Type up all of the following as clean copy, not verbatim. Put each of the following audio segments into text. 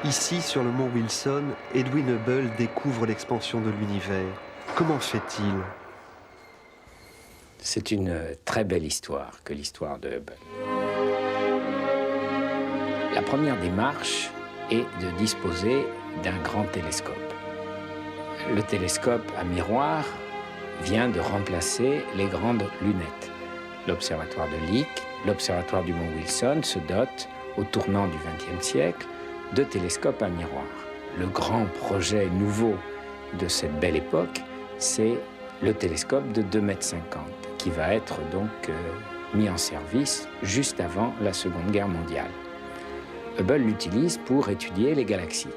Ici, sur le mont Wilson, Edwin Hubble découvre l'expansion de l'univers. Comment fait-il? C'est une très belle histoire que l'histoire de Hubble. La première démarche est de disposer d'un grand télescope. Le télescope à miroir vient de remplacer les grandes lunettes. L'observatoire de Lick, l'observatoire du mont Wilson se dotent, au tournant du XXe siècle, de télescopes à miroir. Le grand projet nouveau de cette belle époque, c'est le télescope de 2,50 m, qui va être donc mis en service juste avant la Seconde Guerre mondiale. Hubble l'utilise pour étudier les galaxies.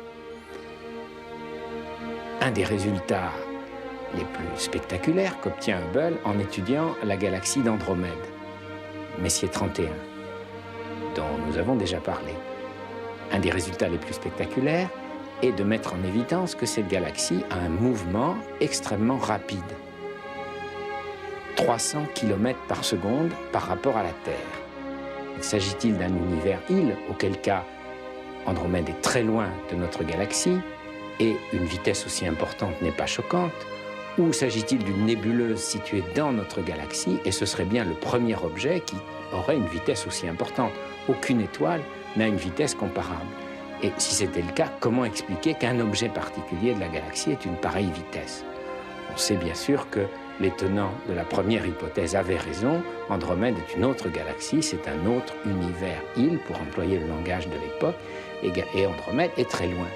Un des résultats les plus spectaculaires qu'obtient Hubble en étudiant la galaxie d'Andromède, Messier 31, dont nous avons déjà parlé. Un des résultats les plus spectaculaires est de mettre en évidence que cette galaxie a un mouvement extrêmement rapide. 300 km par seconde par rapport à la Terre. S'agit-il d'un univers-île, auquel cas Andromède est très loin de notre galaxie et une vitesse aussi importante n'est pas choquante, ou s'agit-il d'une nébuleuse située dans notre galaxie et ce serait bien le premier objet qui aurait une vitesse aussi importante? Aucune étoile n'a une vitesse comparable. Et si c'était le cas, comment expliquer qu'un objet particulier de la galaxie ait une pareille vitesse? On sait bien sûr que les tenants de la première hypothèse avaient raison. Andromède est une autre galaxie, c'est un autre univers-île, pour employer le langage de l'époque, et Andromède est très loin.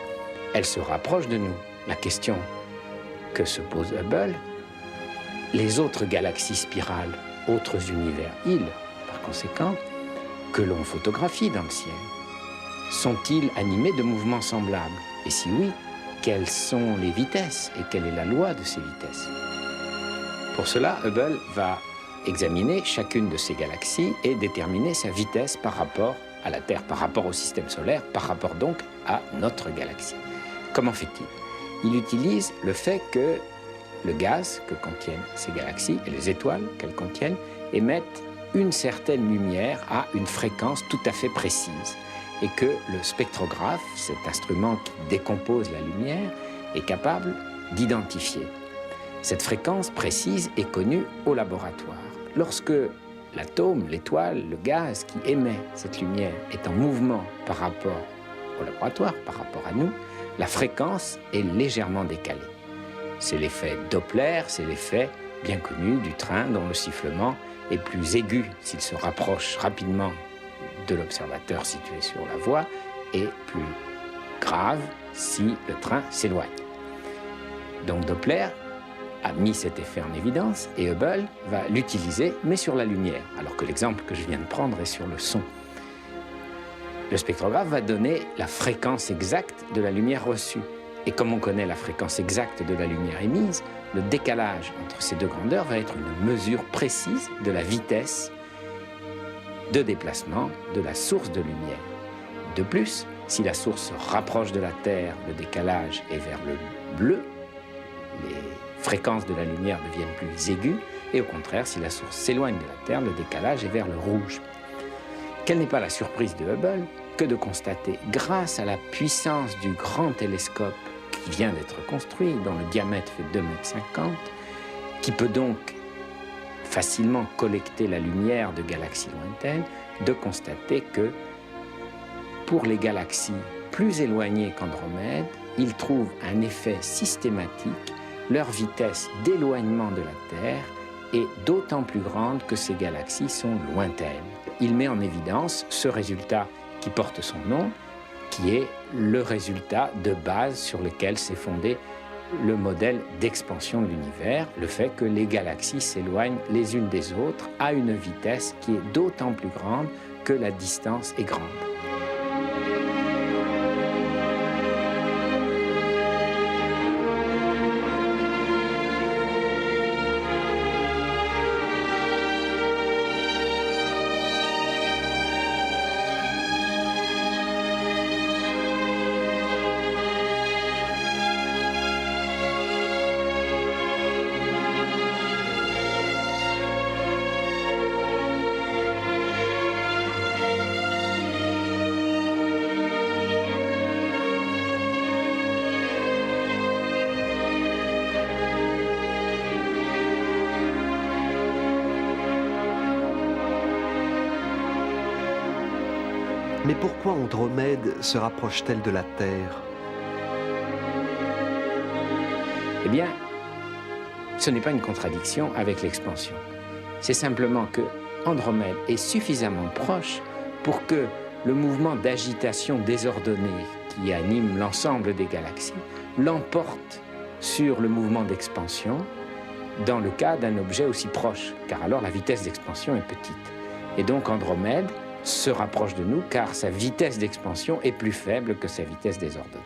Elle se rapproche de nous. La question que se pose Hubble, les autres galaxies spirales, autres univers-îles, par conséquent, que l'on photographie dans le ciel, sont-ils animés de mouvements semblables? Et si oui, quelles sont les vitesses et quelle est la loi de ces vitesses? Pour cela, Hubble va examiner chacune de ces galaxies et déterminer sa vitesse par rapport à la Terre, par rapport au système solaire, par rapport donc à notre galaxie. Comment fait-il? Il utilise le fait que le gaz que contiennent ces galaxies et les étoiles qu'elles contiennent émettent une certaine lumière à une fréquence tout à fait précise et que le spectrographe, cet instrument qui décompose la lumière, est capable d'identifier. Cette fréquence précise est connue au laboratoire. Lorsque l'atome, l'étoile, le gaz qui émet cette lumière est en mouvement par rapport au laboratoire, par rapport à nous, la fréquence est légèrement décalée. C'est l'effet Doppler, c'est l'effet bien connu du train dont le sifflement est plus aigu s'il se rapproche rapidement de l'observateur situé sur la voie et plus grave si le train s'éloigne. Donc Doppler a mis cet effet en évidence et Hubble va l'utiliser, mais sur la lumière, alors que l'exemple que je viens de prendre est sur le son. Le spectrographe va donner la fréquence exacte de la lumière reçue. Et comme on connaît la fréquence exacte de la lumière émise, le décalage entre ces deux grandeurs va être une mesure précise de la vitesse de déplacement de la source de lumière. De plus, si la source se rapproche de la Terre, le décalage est vers le bleu, les fréquences de la lumière deviennent plus aiguës, et au contraire, si la source s'éloigne de la Terre, le décalage est vers le rouge. Quelle n'est pas la surprise de Hubble que de constater, grâce à la puissance du grand télescope qui vient d'être construit, dont le diamètre fait 2,50 m, qui peut donc facilement collecter la lumière de galaxies lointaines, de constater que pour les galaxies plus éloignées qu'Andromède, ils trouvent un effet systématique. Leur vitesse d'éloignement de la Terre est d'autant plus grande que ces galaxies sont lointaines. Il met en évidence ce résultat qui porte son nom, qui est le résultat de base sur lequel s'est fondé le modèle d'expansion de l'univers, le fait que les galaxies s'éloignent les unes des autres à une vitesse qui est d'autant plus grande que la distance est grande. Mais pourquoi Andromède se rapproche-t-elle de la Terre? Eh bien, ce n'est pas une contradiction avec l'expansion. C'est simplement que Andromède est suffisamment proche pour que le mouvement d'agitation désordonnée qui anime l'ensemble des galaxies l'emporte sur le mouvement d'expansion dans le cas d'un objet aussi proche, car alors la vitesse d'expansion est petite. Et donc Andromède se rapproche de nous car sa vitesse d'expansion est plus faible que sa vitesse désordonnée.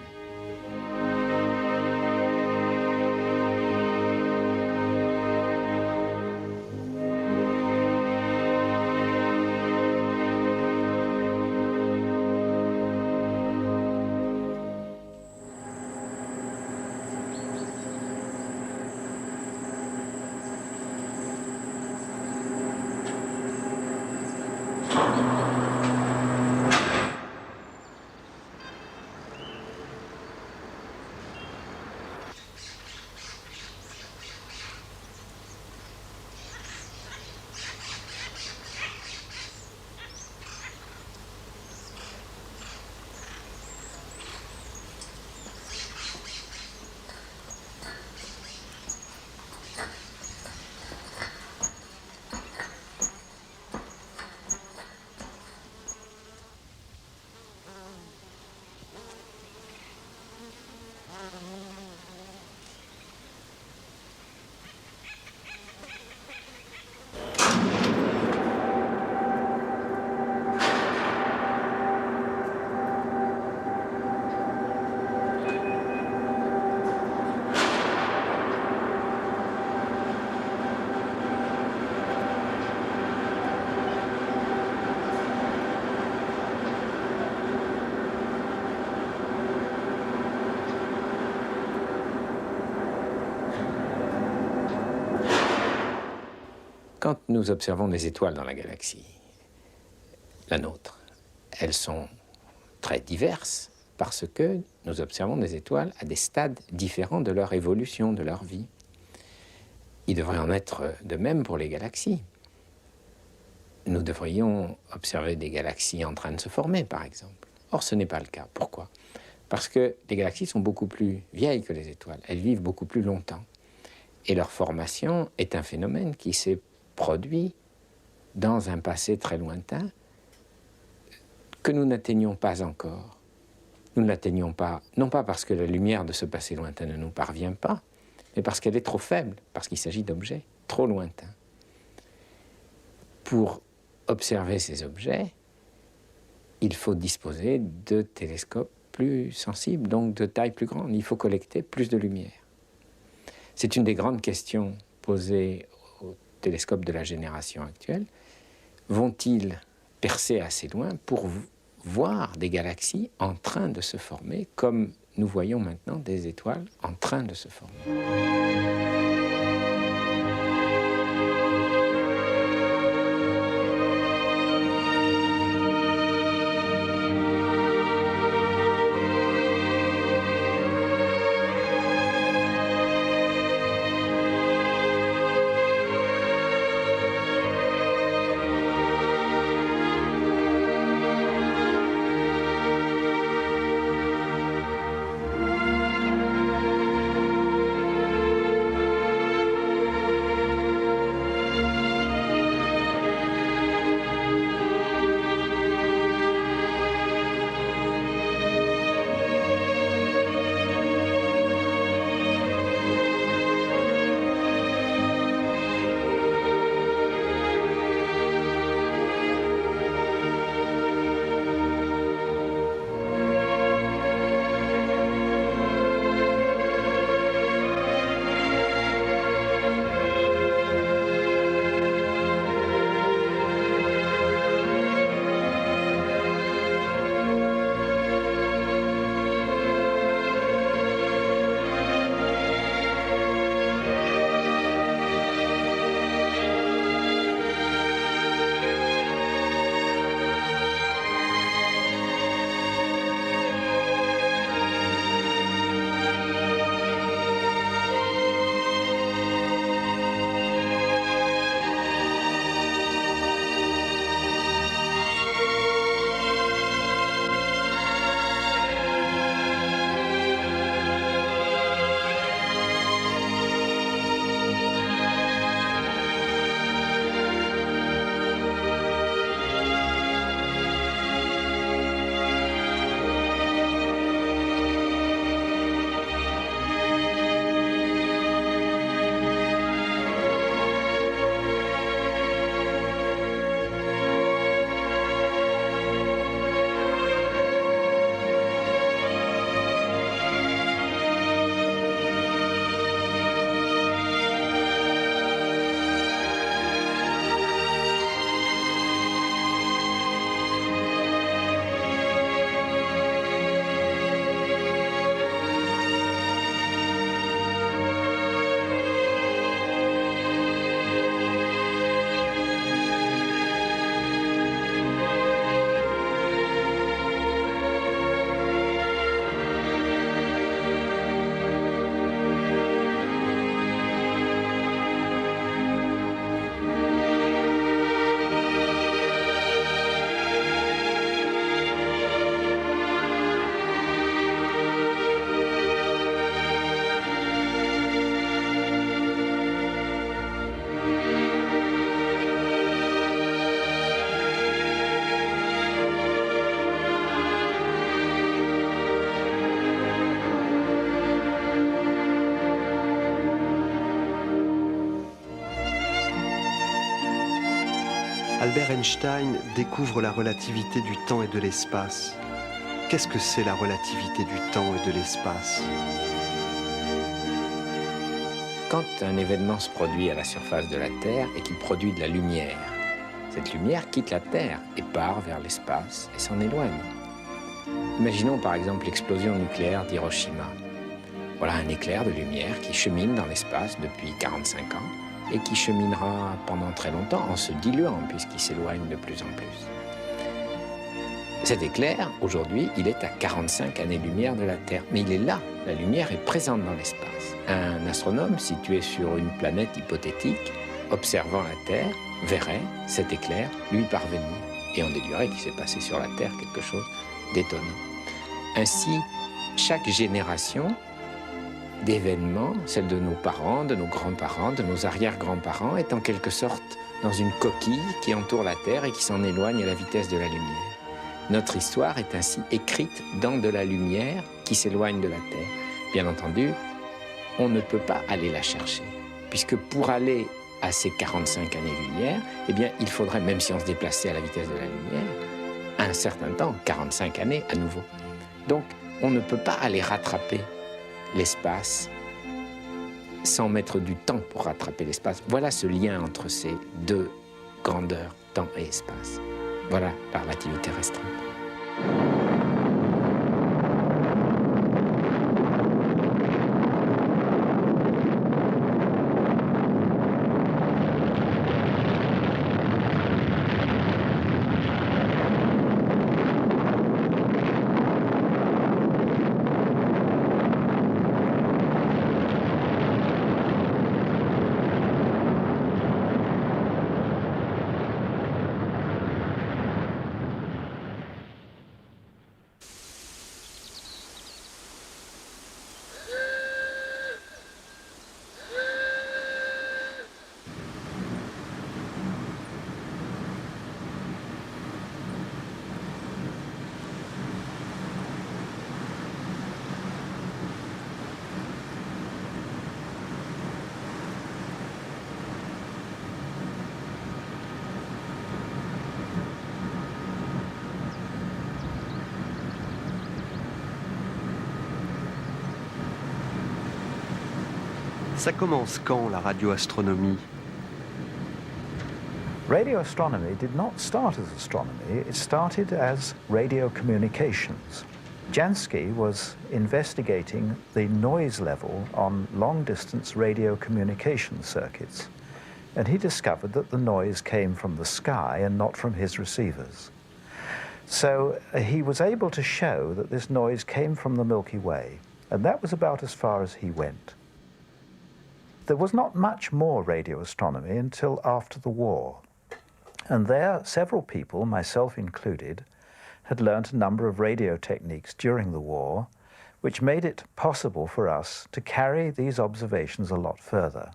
Quand nous observons des étoiles dans la galaxie, la nôtre, elles sont très diverses parce que nous observons des étoiles à des stades différents de leur évolution, de leur vie. Il devrait en être de même pour les galaxies. Nous devrions observer des galaxies en train de se former, par exemple. Or, ce n'est pas le cas. Pourquoi? Parce que les galaxies sont beaucoup plus vieilles que les étoiles. Elles vivent beaucoup plus longtemps. Et leur formation est un phénomène qui s'est produit dans un passé très lointain que nous n'atteignons pas encore. Nous ne l'atteignons pas, non pas parce que la lumière de ce passé lointain ne nous parvient pas, mais parce qu'elle est trop faible, parce qu'il s'agit d'objets trop lointains. Pour observer ces objets, il faut disposer de télescopes plus sensibles, donc de taille plus grande. Il faut collecter plus de lumière. C'est une des grandes questions posées aux télescopes de la génération actuelle. Vont-ils percer assez loin pour voir des galaxies en train de se former, comme nous voyons maintenant des étoiles en train de se former? Albert Einstein découvre la relativité du temps et de l'espace. Qu'est-ce que c'est la relativité du temps et de l'espace ? Quand un événement se produit à la surface de la Terre et qu'il produit de la lumière, cette lumière quitte la Terre et part vers l'espace et s'en éloigne. Imaginons par exemple l'explosion nucléaire d'Hiroshima. Voilà un éclair de lumière qui chemine dans l'espace depuis 45 ans et qui cheminera pendant très longtemps en se diluant puisqu'il s'éloigne de plus en plus. Cet éclair, aujourd'hui, il est à 45 années-lumière de la Terre, mais il est là, la lumière est présente dans l'espace. Un astronome situé sur une planète hypothétique, observant la Terre, verrait cet éclair lui parvenir, et on déduirait qu'il s'est passé sur la Terre quelque chose d'étonnant. Ainsi, chaque génération d'événements, celle de nos parents, de nos grands-parents, de nos arrière-grands-parents, est en quelque sorte dans une coquille qui entoure la Terre et qui s'en éloigne à la vitesse de la lumière. Notre histoire est ainsi écrite dans de la lumière qui s'éloigne de la Terre. Bien entendu, on ne peut pas aller la chercher, puisque pour aller à ces 45 années-lumière, eh bien, il faudrait, même si on se déplaçait à la vitesse de la lumière, un certain temps, 45 années à nouveau. Donc, on ne peut pas aller rattraper l'espace sans mettre du temps pour rattraper l'espace. Voilà ce lien entre ces deux grandeurs, temps et espace. Voilà la relativité restreinte. Ça commence quand, la radioastronomie ? Radio astronomy did not start as astronomy, it started as radio communications. Jansky was investigating the noise level on long-distance radio communication circuits, and he discovered that the noise came from the sky and not from his receivers. So he was able to show that this noise came from the Milky Way, and that was about as far as he went. There was not much more radio astronomy until after the war. And there, several people, myself included, had learnt a number of radio techniques during the war, which made it possible for us to carry these observations a lot further.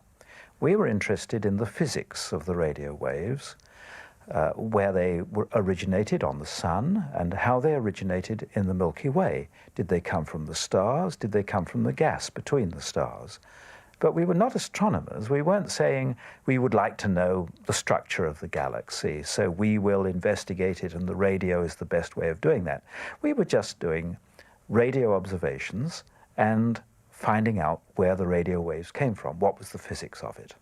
We were interested in the physics of the radio waves, where they originated on the sun and how they originated in the Milky Way. Did they come from the stars? Did they come from the gas between the stars? But we were not astronomers. We weren't saying we would like to know the structure of the galaxy, so we will investigate it and the radio is the best way of doing that. We were just doing radio observations and finding out where the radio waves came from, what was the physics of it.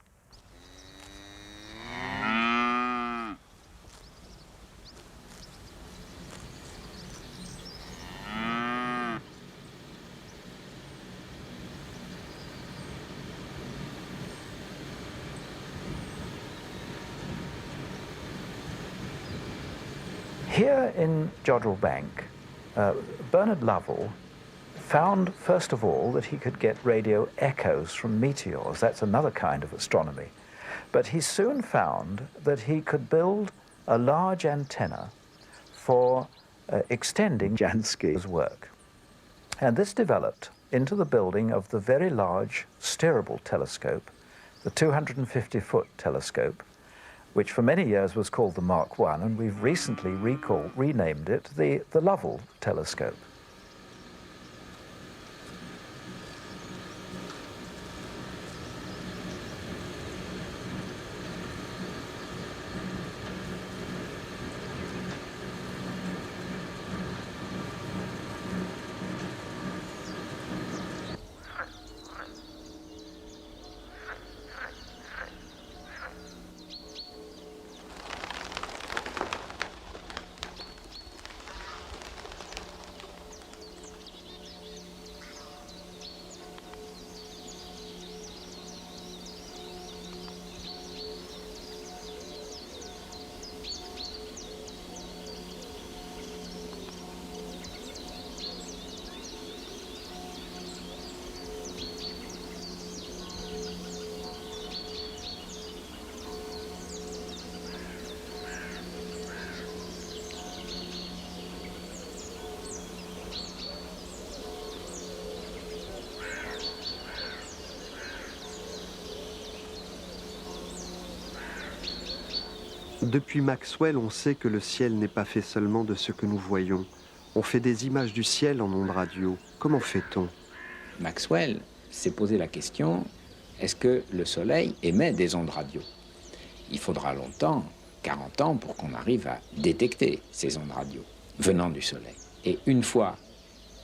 Here in Jodrell Bank, Bernard Lovell found, first of all, that he could get radio echoes from meteors. That's another kind of astronomy. But he soon found that he could build a large antenna for extending Jansky's work. And this developed into the building of the very large steerable telescope, the 250-foot telescope, which for many years was called the Mark I, and we've recently renamed it the Lovell telescope. Depuis Maxwell, on sait que le ciel n'est pas fait seulement de ce que nous voyons. On fait des images du ciel en ondes radio. Comment fait-on? Maxwell s'est posé la question, est-ce que le Soleil émet des ondes radio? Il faudra longtemps, 40 ans, pour qu'on arrive à détecter ces ondes radio venant du Soleil. Et une fois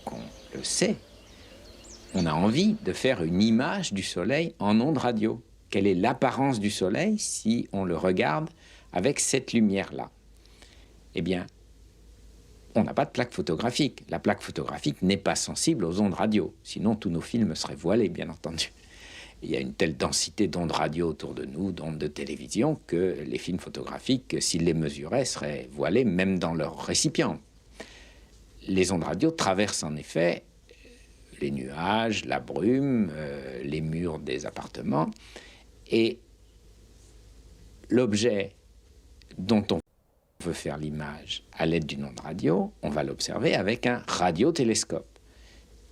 qu'on le sait, on a envie de faire une image du Soleil en ondes radio. Quelle est l'apparence du Soleil si on le regarde avec cette lumière-là? Eh bien, on n'a pas de plaque photographique. La plaque photographique n'est pas sensible aux ondes radio. Sinon, tous nos films seraient voilés, bien entendu. Il y a une telle densité d'ondes radio autour de nous, d'ondes de télévision, que les films photographiques, s'ils les mesuraient, seraient voilés, même dans leur récipient. Les ondes radio traversent en effet les nuages, la brume, les murs des appartements, et l'objet dont on veut faire l'image à l'aide d'une onde radio, on va l'observer avec un radiotélescope,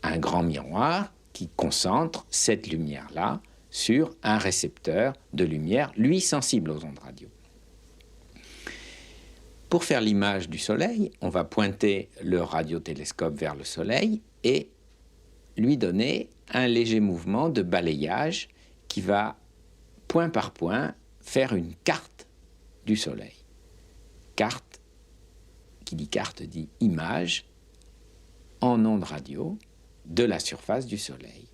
un grand miroir qui concentre cette lumière-là sur un récepteur de lumière, lui sensible aux ondes radio. Pour faire l'image du Soleil, on va pointer le radiotélescope vers le Soleil et lui donner un léger mouvement de balayage qui va, point par point, faire une carte du Soleil. Carte, qui dit carte dit image, en ondes radio, de la surface du Soleil.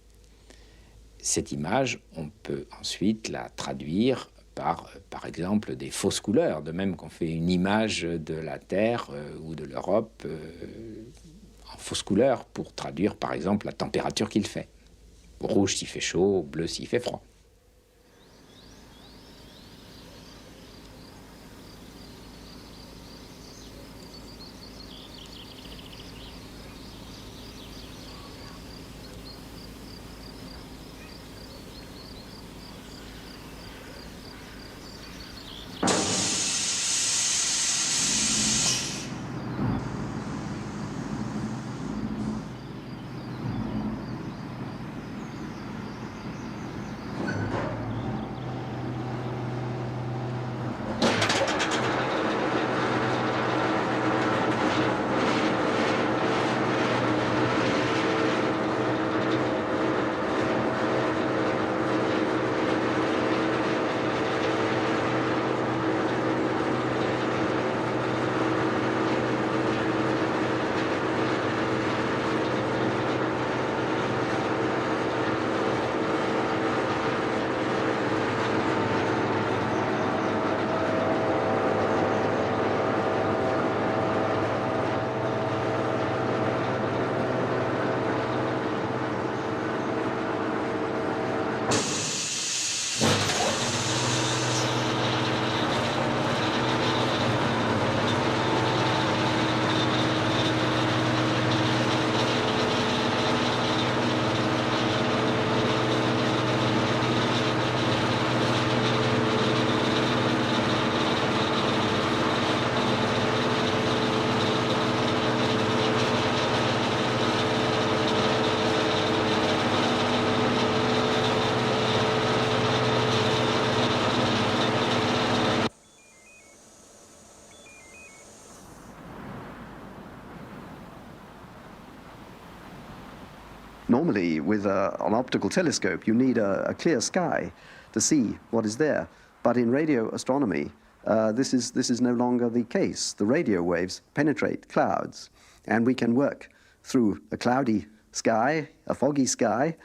Cette image, on peut ensuite la traduire par exemple, des fausses couleurs, de même qu'on fait une image de la Terre ou de l'Europe en fausses couleurs pour traduire, par exemple, la température qu'il fait. Rouge s'il fait chaud, bleu s'il fait froid. Normally, with an optical telescope, you need a clear sky to see what is there. But in radio astronomy, this is no longer the case. The radio waves penetrate clouds, and we can work through a cloudy sky, a foggy sky,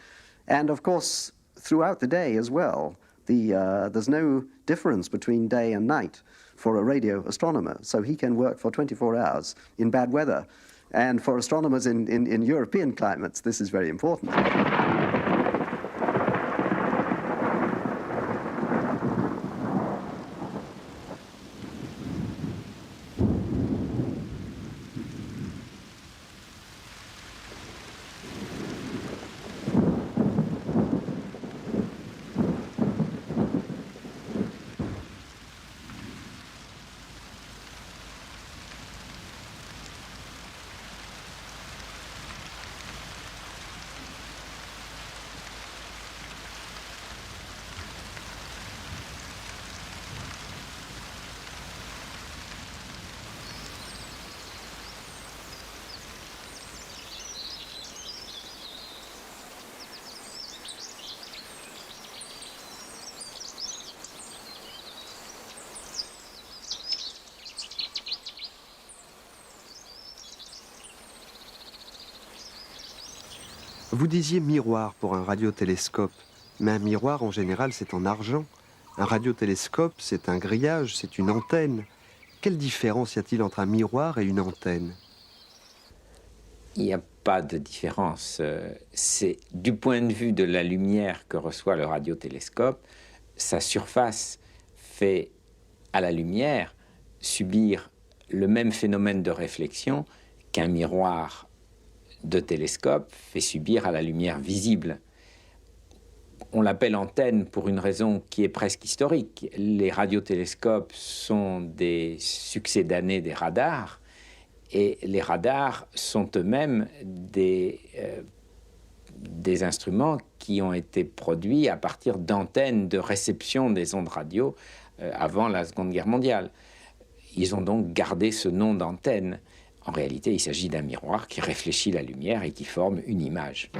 and of course, throughout the day as well. There's no difference between day and night for a radio astronomer, so he can work for 24 hours in bad weather. And for astronomers in European climates, this is very important. Vous disiez miroir pour un radiotélescope, mais un miroir en général c'est en argent. Un radiotélescope c'est un grillage, c'est une antenne. Quelle différence y a-t-il entre un miroir et une antenne? Il n'y a pas de différence. C'est du point de vue de la lumière que reçoit le radiotélescope, sa surface fait à la lumière subir le même phénomène de réflexion qu'un miroir de télescope fait subir à la lumière visible. On l'appelle antenne pour une raison qui est presque historique. Les radiotélescopes sont des succédanés des radars, et les radars sont eux-mêmes des instruments qui ont été produits à partir d'antennes de réception des ondes radio avant la Seconde Guerre mondiale. Ils ont donc gardé ce nom d'antenne. En réalité, il s'agit d'un miroir qui réfléchit la lumière et qui forme une image.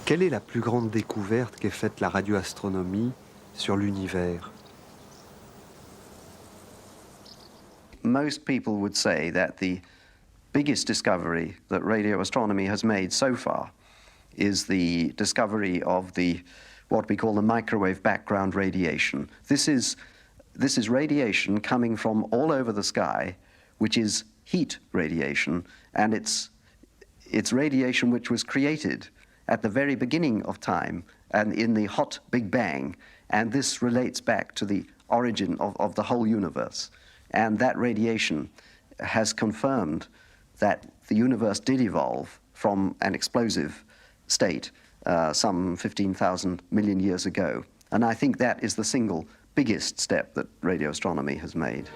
Quelle est la plus grande découverte qu'ait faite la radioastronomie sur l'univers? Most people would say that the biggest discovery that radio astronomy has made so far is the discovery of what we call the microwave background radiation. This is radiation coming from all over the sky, which is heat radiation, and it's radiation which was created at the very beginning of time and in the hot Big Bang, and this relates back to the origin of the whole universe. And that radiation has confirmed that the universe did evolve from an explosive state some 15,000 million years ago. And I think that is the single biggest step that radio astronomy has made.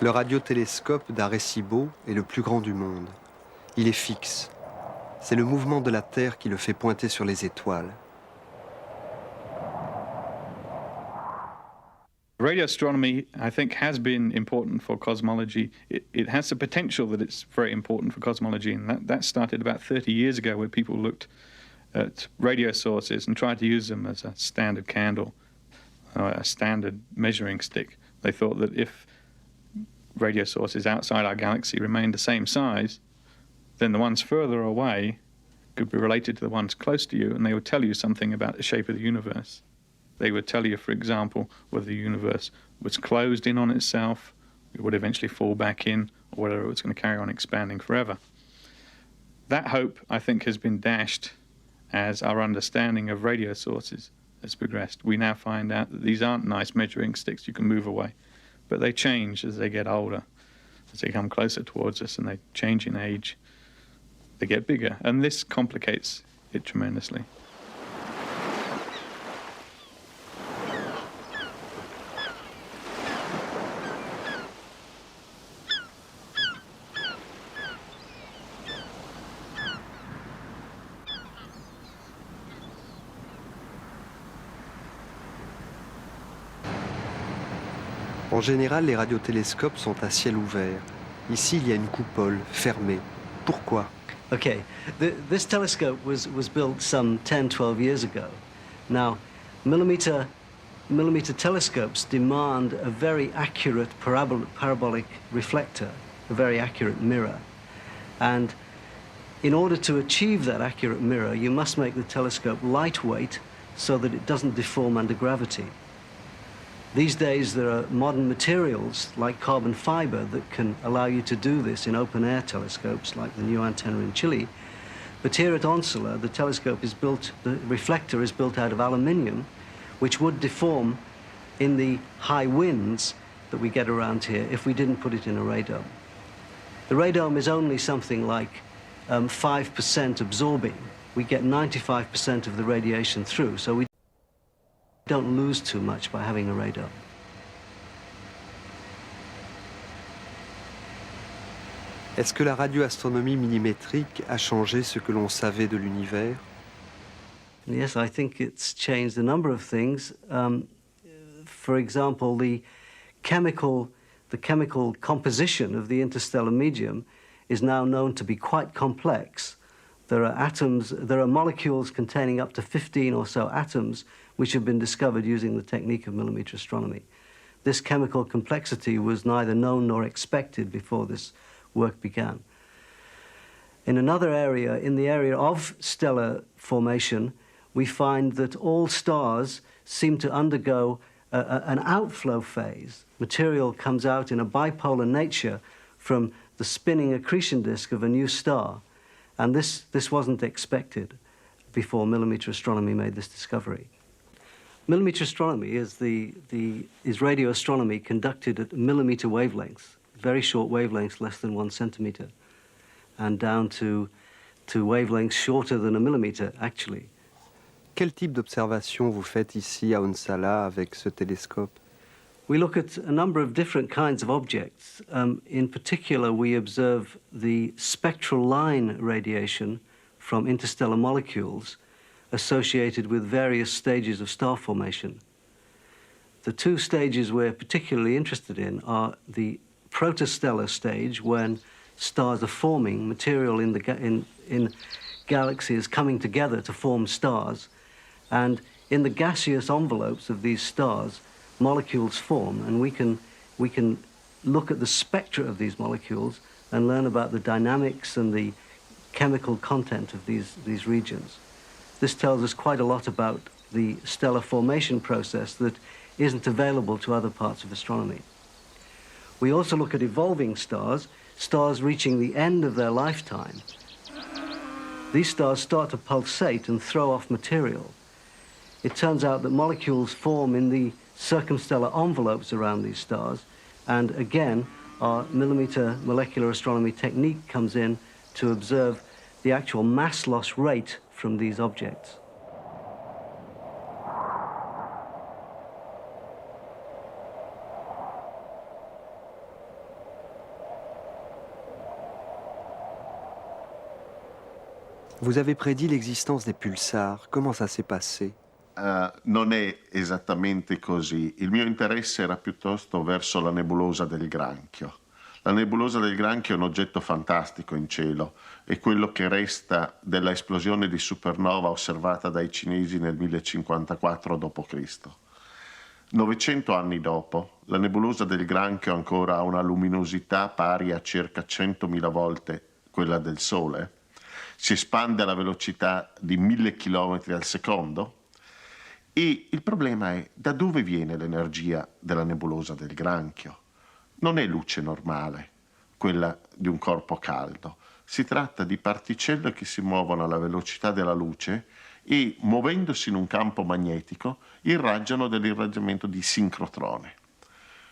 Le radiotélescope d'Arecibo est le plus grand du monde. Il est fixe. C'est le mouvement de la Terre qui le fait pointer sur les étoiles. Radio astronomy, I think, has been important for cosmology. It has the potential that it's very important for cosmology, and that started about 30 years ago, where people looked at radio sources and tried to use them as a standard candle, a standard measuring stick. They thought that if radio sources outside our galaxy remained the same size, then the ones further away could be related to the ones close to you, and they would tell you something about the shape of the universe. They would tell you, for example, whether the universe was closed in on itself, it would eventually fall back in, or whether it was going to carry on expanding forever. That hope, I think, has been dashed as our understanding of radio sources has progressed. We now find out that these aren't nice measuring sticks you can move away, but they change as they get older, as they come closer towards us and they change in age. They get bigger, and this complicates it tremendously. En général, les radiotélescopes sont à ciel ouvert. Ici, il y a une coupole fermée. Pourquoi? Okay, this telescope was built some 10, 12 years ago. Now, millimeter telescopes demand a very accurate parabolic reflector, a very accurate mirror. And in order to achieve that accurate mirror, you must make the telescope lightweight so that it doesn't deform under gravity. These days, there are modern materials like carbon fiber that can allow you to do this in open-air telescopes like the new antenna in Chile. But here at Onsala, the telescope is built, the reflector is built out of aluminium, which would deform in the high winds that we get around here if we didn't put it in a radome. The radome is only something like 5% absorbing. We get 95% of the radiation through, so we don't lose too much by having a radome. Est-ce que la radioastronomie millimétrique a changé ce que l'on savait de l'univers? Yes, I think it's changed a number of things. For example, the chemical composition of the interstellar medium is now known to be quite complex. There are molecules containing up to 15 or so atoms which have been discovered using the technique of millimeter astronomy. This chemical complexity was neither known nor expected before this work began. In another area, in the area of stellar formation, we find that all stars seem to undergo an outflow phase. Material comes out in a bipolar nature from the spinning accretion disk of a new star. And this wasn't expected before millimeter astronomy made this discovery. Millimeter astronomy is radio astronomy conducted at millimeter wavelengths, very short wavelengths, less than 1 centimeter, and down to wavelengths shorter than a millimeter, actually. Quel type d'observation vous faites ici à Onsala avec ce télescope? We look at a number of different kinds of objects. In particular, we observe the spectral line radiation from interstellar molecules associated with various stages of star formation. The two stages we're particularly interested in are the protostellar stage, when stars are forming, material in galaxies coming together to form stars, and in the gaseous envelopes of these stars, molecules form, and we can look at the spectra of these molecules and learn about the dynamics and the chemical content of these regions. This tells us quite a lot about the stellar formation process that isn't available to other parts of astronomy. We also look at evolving stars, stars reaching the end of their lifetime. These stars start to pulsate and throw off material. It turns out that molecules form in the circumstellar envelopes around these stars, and again, our millimeter molecular astronomy technique comes in to observe the actual mass loss rate from these objects. Vous avez prédit l'existence des pulsars. Comment ça s'est passé? Non è esattamente così. Il mio interesse era piuttosto verso la nebulosa del Granchio. La nebulosa del Granchio è un oggetto fantastico in cielo, è quello che resta della esplosione di supernova osservata dai cinesi nel 1054 d.C. 900 anni dopo, la nebulosa del Granchio ancora ha una luminosità pari a circa 100.000 volte quella del Sole. Si espande alla velocità di 1000 km al secondo. E il problema è: da dove viene l'energia della nebulosa del Granchio? Non è luce normale, quella di un corpo caldo. Si tratta di particelle che si muovono alla velocità della luce e, muovendosi in un campo magnetico, irraggiano dell'irraggiamento di sincrotrone.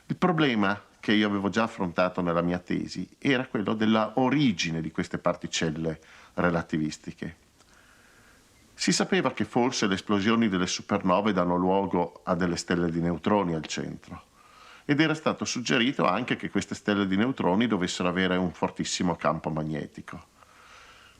Il problema che io avevo già affrontato nella mia tesi era quello della origine di queste particelle relativistiche. Si sapeva che forse le esplosioni delle supernove danno luogo a delle stelle di neutroni al centro, ed era stato suggerito anche che queste stelle di neutroni dovessero avere un fortissimo campo magnetico.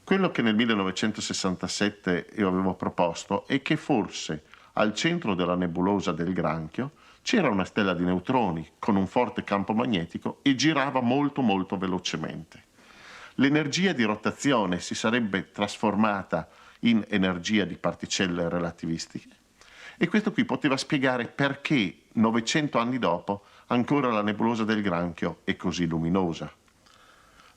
Quello che nel 1967 io avevo proposto è che forse al centro della nebulosa del Granchio c'era una stella di neutroni con un forte campo magnetico e girava molto molto velocemente. L'energia di rotazione si sarebbe trasformata in energia di particelle relativistiche, e questo qui poteva spiegare perché 900 anni dopo ancora la nebulosa del Granchio è così luminosa.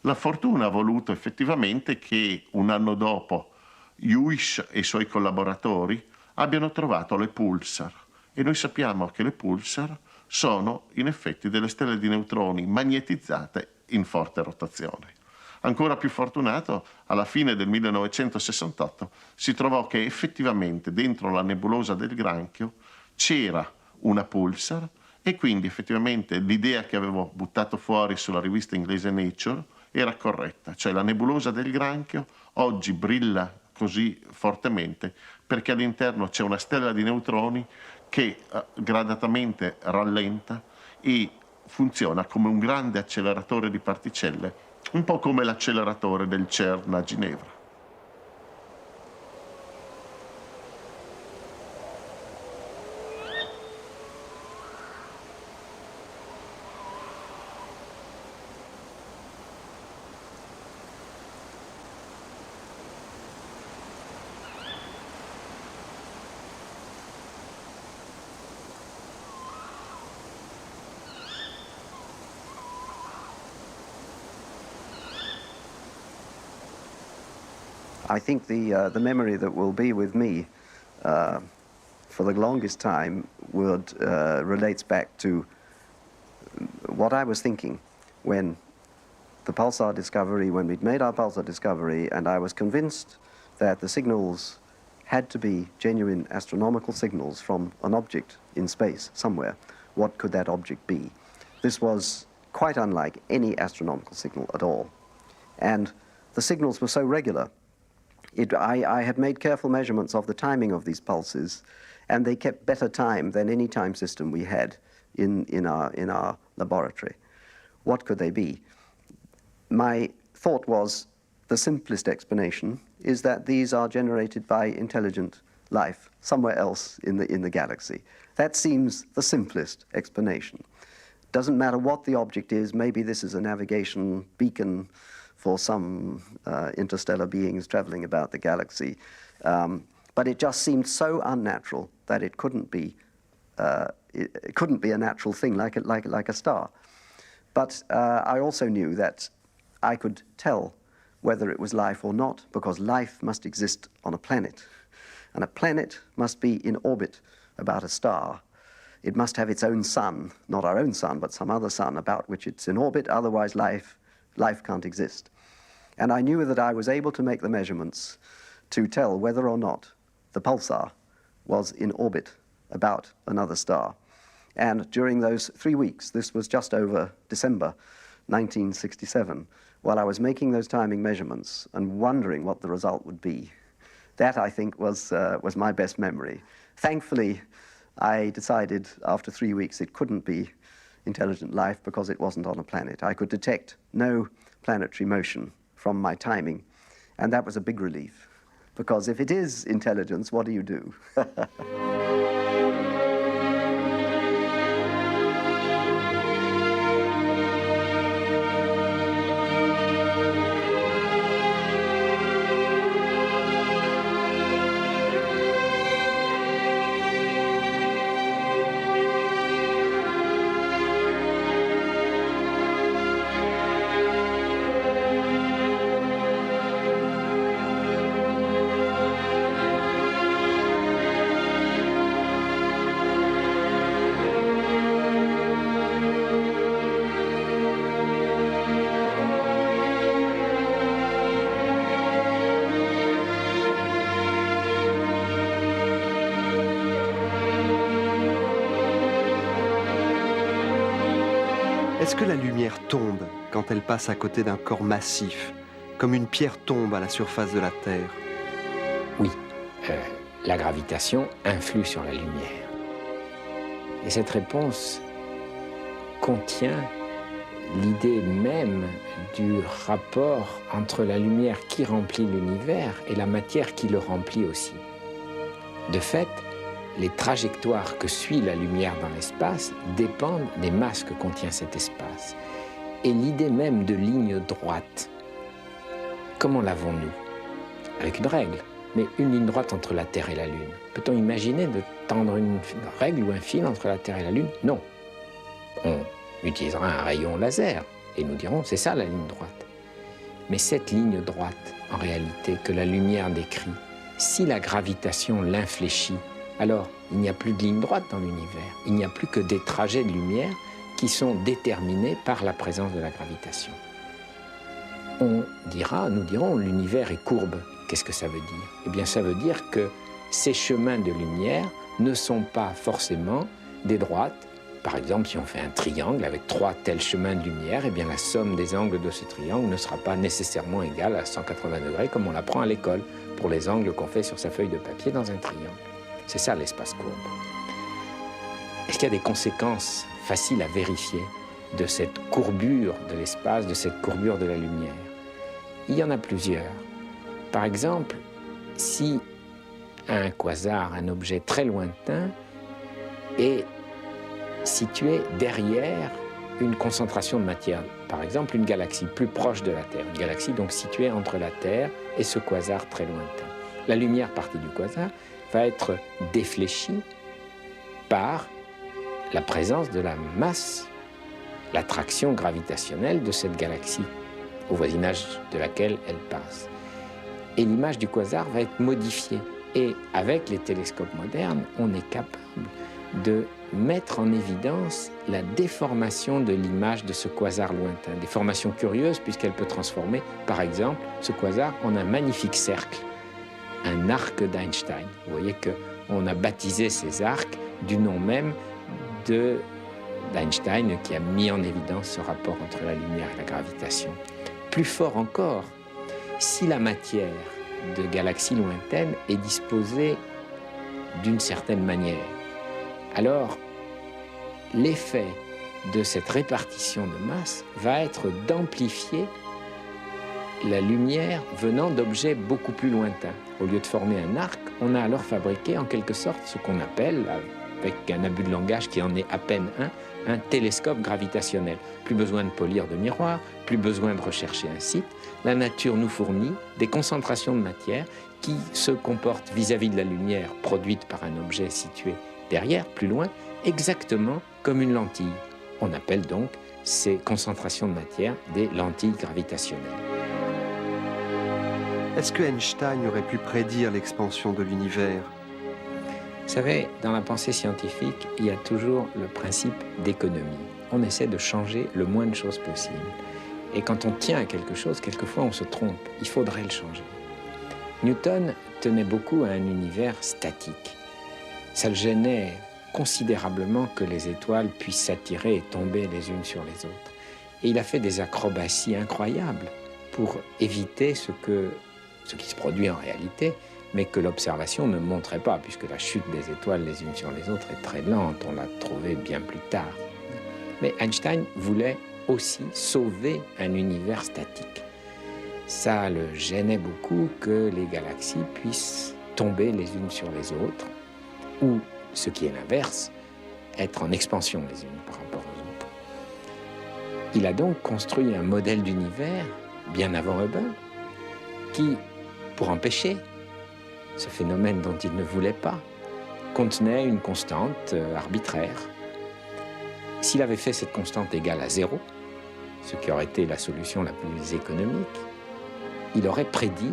La fortuna ha voluto effettivamente che un anno dopo Lluís e i suoi collaboratori abbiano trovato le pulsar, e noi sappiamo che le pulsar sono in effetti delle stelle di neutroni magnetizzate in forte rotazione. Ancora più fortunato, alla fine del 1968 si trovò che effettivamente dentro la nebulosa del Granchio c'era una pulsar, e quindi effettivamente l'idea che avevo buttato fuori sulla rivista inglese Nature era corretta, cioè la nebulosa del Granchio oggi brilla così fortemente perché all'interno c'è una stella di neutroni che gradatamente rallenta e funziona come un grande acceleratore di particelle, un po' come l'acceleratore del CERN a Ginevra. I think the memory that will be with me for the longest time relates back to what I was thinking when the pulsar discovery, when we'd made our pulsar discovery, and I was convinced that the signals had to be genuine astronomical signals from an object in space somewhere. What could that object be? This was quite unlike any astronomical signal at all. And the signals were so regular. I had made careful measurements of the timing of these pulses, and they kept better time than any time system we had in our laboratory. What could they be? My thought was the simplest explanation is that these are generated by intelligent life somewhere else in the galaxy. That seems the simplest explanation. Doesn't matter what the object is. Maybe this is a navigation beacon for some interstellar beings traveling about the galaxy. But it just seemed so unnatural that it couldn't be a natural thing like a star. But I also knew that I could tell whether it was life or not, because life must exist on a planet. And a planet must be in orbit about a star. It must have its own sun, not our own sun, but some other sun about which it's in orbit, otherwise life can't exist. And I knew that I was able to make the measurements to tell whether or not the pulsar was in orbit about another star. And during those 3 weeks, this was just over December 1967, while I was making those timing measurements and wondering what the result would be, that I think was my best memory. Thankfully, I decided after 3 weeks it couldn't be intelligent life because it wasn't on a planet. I could detect no planetary motion from my timing, and that was a big relief. Because if it is intelligence, what do you do? Est-ce que la lumière tombe quand elle passe à côté d'un corps massif, comme une pierre tombe à la surface de la Terre? Oui, la gravitation influe sur la lumière. Et cette réponse contient l'idée même du rapport entre la lumière qui remplit l'univers et la matière qui le remplit aussi. De fait, les trajectoires que suit la lumière dans l'espace dépendent des masses que contient cet espace. Et l'idée même de ligne droite, comment l'avons-nous? Avec une règle, mais une ligne droite entre la Terre et la Lune. Peut-on imaginer de tendre une règle ou un fil entre la Terre et la Lune? Non. On utilisera un rayon laser et nous dirons c'est ça la ligne droite. Mais cette ligne droite, en réalité, que la lumière décrit, si la gravitation l'infléchit, alors il n'y a plus de ligne droite dans l'univers. Il n'y a plus que des trajets de lumière qui sont déterminés par la présence de la gravitation. Nous dirons, l'univers est courbe. Qu'est-ce que ça veut dire? Eh bien, ça veut dire que ces chemins de lumière ne sont pas forcément des droites. Par exemple, si on fait un triangle avec 3 tels chemins de lumière, eh bien, la somme des angles de ce triangle ne sera pas nécessairement égale à 180 degrés comme on l'apprend à l'école pour les angles qu'on fait sur sa feuille de papier dans un triangle. C'est ça l'espace courbe. Est-ce qu'il y a des conséquences faciles à vérifier de cette courbure de l'espace, de cette courbure de la lumière? Il y en a plusieurs. Par exemple, si un quasar, un objet très lointain, est situé derrière une concentration de matière, par exemple une galaxie plus proche de la Terre, une galaxie donc située entre la Terre et ce quasar très lointain. La lumière partie du quasar va être défléchie par la présence de la masse, l'attraction gravitationnelle de cette galaxie au voisinage de laquelle elle passe. Et l'image du quasar va être modifiée. Et avec les télescopes modernes, on est capable de mettre en évidence la déformation de l'image de ce quasar lointain. Déformation curieuse puisqu'elle peut transformer, par exemple, ce quasar en un magnifique cercle, un arc d'Einstein. Vous voyez qu'on a baptisé ces arcs du nom même d'Einstein qui a mis en évidence ce rapport entre la lumière et la gravitation. Plus fort encore, si la matière de galaxies lointaines est disposée d'une certaine manière, alors l'effet de cette répartition de masse va être d'amplifier la lumière venant d'objets beaucoup plus lointains. Au lieu de former un arc, on a alors fabriqué en quelque sorte ce qu'on appelle, avec un abus de langage qui en est à peine un télescope gravitationnel. Plus besoin de polir de miroirs, plus besoin de rechercher un site. La nature nous fournit des concentrations de matière qui se comportent vis-à-vis de la lumière produite par un objet situé derrière, plus loin, exactement comme une lentille. On appelle donc ces concentrations de matière des lentilles gravitationnelles. Est-ce que Einstein aurait pu prédire l'expansion de l'univers? Vous savez, dans la pensée scientifique, il y a toujours le principe d'économie. On essaie de changer le moins de choses possible. Et quand on tient à quelque chose, quelquefois on se trompe. Il faudrait le changer. Newton tenait beaucoup à un univers statique. Ça le gênait considérablement que les étoiles puissent s'attirer et tomber les unes sur les autres. Et il a fait des acrobaties incroyables pour éviter ce qui se produit en réalité, mais que l'observation ne montrait pas, puisque la chute des étoiles les unes sur les autres est très lente. On l'a trouvée bien plus tard. Mais Einstein voulait aussi sauver un univers statique. ça le gênait beaucoup que les galaxies puissent tomber les unes sur les autres, ou, ce qui est l'inverse, être en expansion les unes par rapport aux autres. Il a donc construit un modèle d'univers, bien avant Hubble, qui, pour empêcher ce phénomène dont il ne voulait pas, contenait une constante arbitraire. S'il avait fait cette constante égale à 0, ce qui aurait été la solution la plus économique, il aurait prédit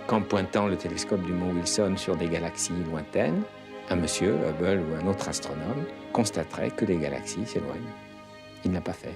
qu'en pointant le télescope du mont Wilson sur des galaxies lointaines, un monsieur, Hubble ou un autre astronome, constaterait que les galaxies s'éloignent. Il n'a pas fait.